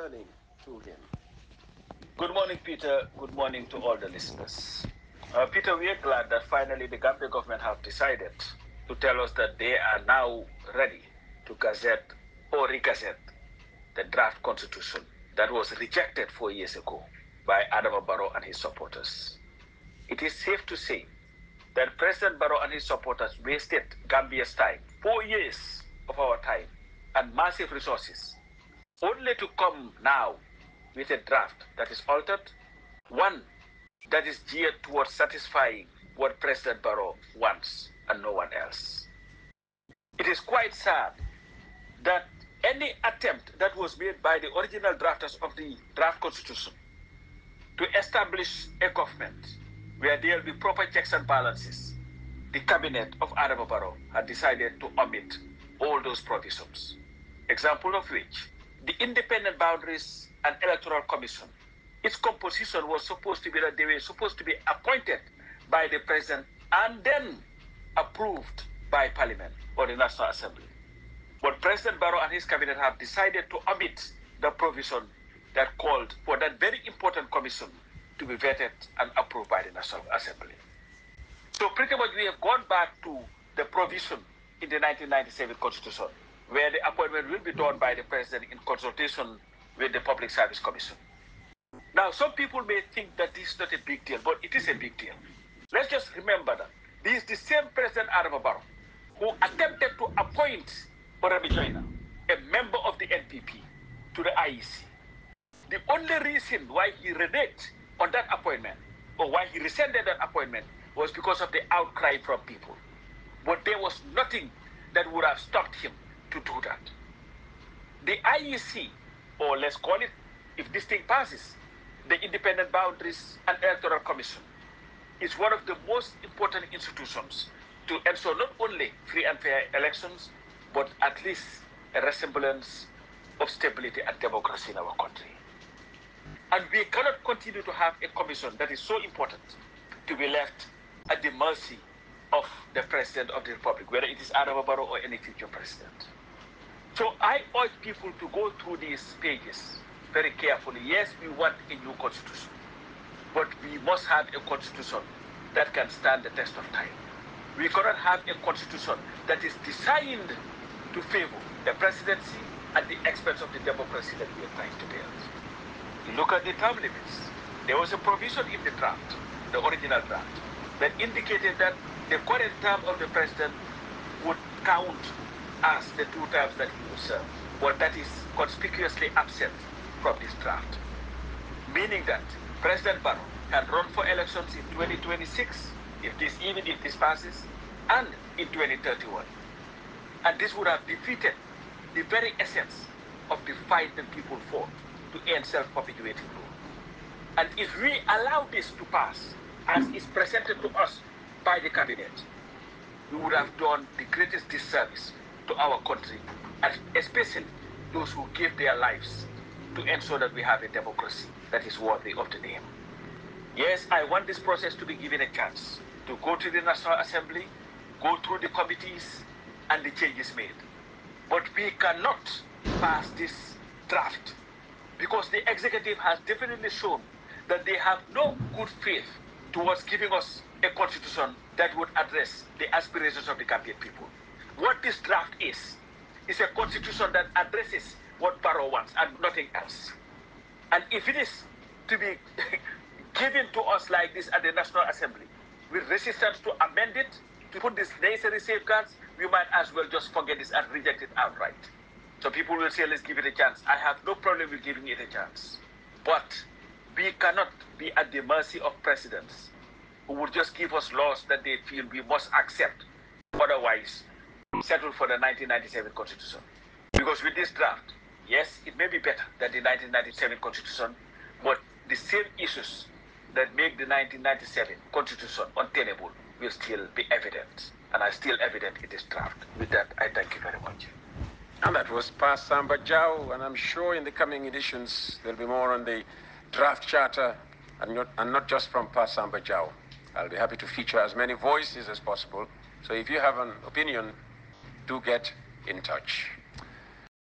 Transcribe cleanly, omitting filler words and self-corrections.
Turning to him. Good morning, Peter. Good morning to all the listeners. Peter, we are glad that finally the Gambia government have decided to tell us that they are now ready to gazette or regazette the draft constitution that was rejected 4 years ago by Adama Barrow and his supporters. It is safe to say that President Barrow and his supporters wasted Gambia's time, 4 years of our time, and massive resources, only to come now with a draft that is altered, one that is geared towards satisfying what President Barrow wants and no one else. It is quite sad that any attempt that was made by the original drafters of the draft constitution to establish a government where there will be proper checks and balances, the cabinet of Adama Barrow had decided to omit all those provisions. Example of which, the Independent Boundaries and Electoral Commission, its composition was supposed to be that they were supposed to be appointed by the president and then approved by Parliament or the National Assembly. But President Barrow and his cabinet have decided to omit the provision that called for that very important commission to be vetted and approved by the National Assembly. So pretty much we have gone back to the provision in the 1997 Constitution, where the appointment will be done by the president in consultation with the Public Service Commission. Now, some people may think that this is not a big deal, but it is a big deal. Let's just remember that this is the same President Adama Barrow who attempted to appoint Barami Joyner, a member of the NPP, to the IEC. The only reason why he reneged on that appointment, or why he rescinded that appointment, was because of the outcry from people. But there was nothing that would have stopped him to do that. The IEC, or let's call it, if this thing passes, the Independent Boundaries and Electoral Commission, is one of the most important institutions to ensure not only free and fair elections, but at least a resemblance of stability and democracy in our country. And we cannot continue to have a commission that is so important to be left at the mercy of the President of the Republic, whether it is Adama Barrow or any future president. So I urge people to go through these pages very carefully. Yes, we want a new constitution, but we must have a constitution that can stand the test of time. We cannot have a constitution that is designed to favor the presidency at the expense of the democracy that we are trying to build. Look at the term limits. There was a provision in the draft, the original draft, that indicated that the current term of the president would count as the 2 terms that he will serve. But that is conspicuously absent from this draft, meaning that President Barrow can run for elections in 2026, even if this passes, and in 2031. And this would have defeated the very essence of the fight that people fought to end self-perpetuating rule. And if we allow this to pass, as is presented to us by the cabinet, we would have done the greatest disservice to our country, and especially those who gave their lives to ensure that we have a democracy that is worthy of the name. Yes, I want this process to be given a chance to go to the National Assembly, go through the committees, and the changes made. But we cannot pass this draft because the executive has definitely shown that they have no good faith towards giving us a constitution that would address the aspirations of the Gambian people. What this draft is a constitution that addresses what Barrow wants and nothing else. And if it is to be given to us like this at the National Assembly, with resistance to amend it, to put these necessary safeguards, we might as well just forget this and reject it outright. So people will say, let's give it a chance. I have no problem with giving it a chance. But we cannot be at the mercy of presidents who would just give us laws that they feel we must accept. Otherwise, settle for the 1997 Constitution. Because with this draft, yes, it may be better than the 1997 Constitution, but the same issues that make the 1997 Constitution untenable will still be evident, and are still evident in this draft. With that, I thank you very much. And that was 𝒕𝒉𝒊𝒔, and I'm sure in the coming editions there'll be more on the draft charter, and not just from 𝒕𝒉𝒊𝒔. I'll be happy to feature as many voices as possible. So if you have an opinion, do get in touch.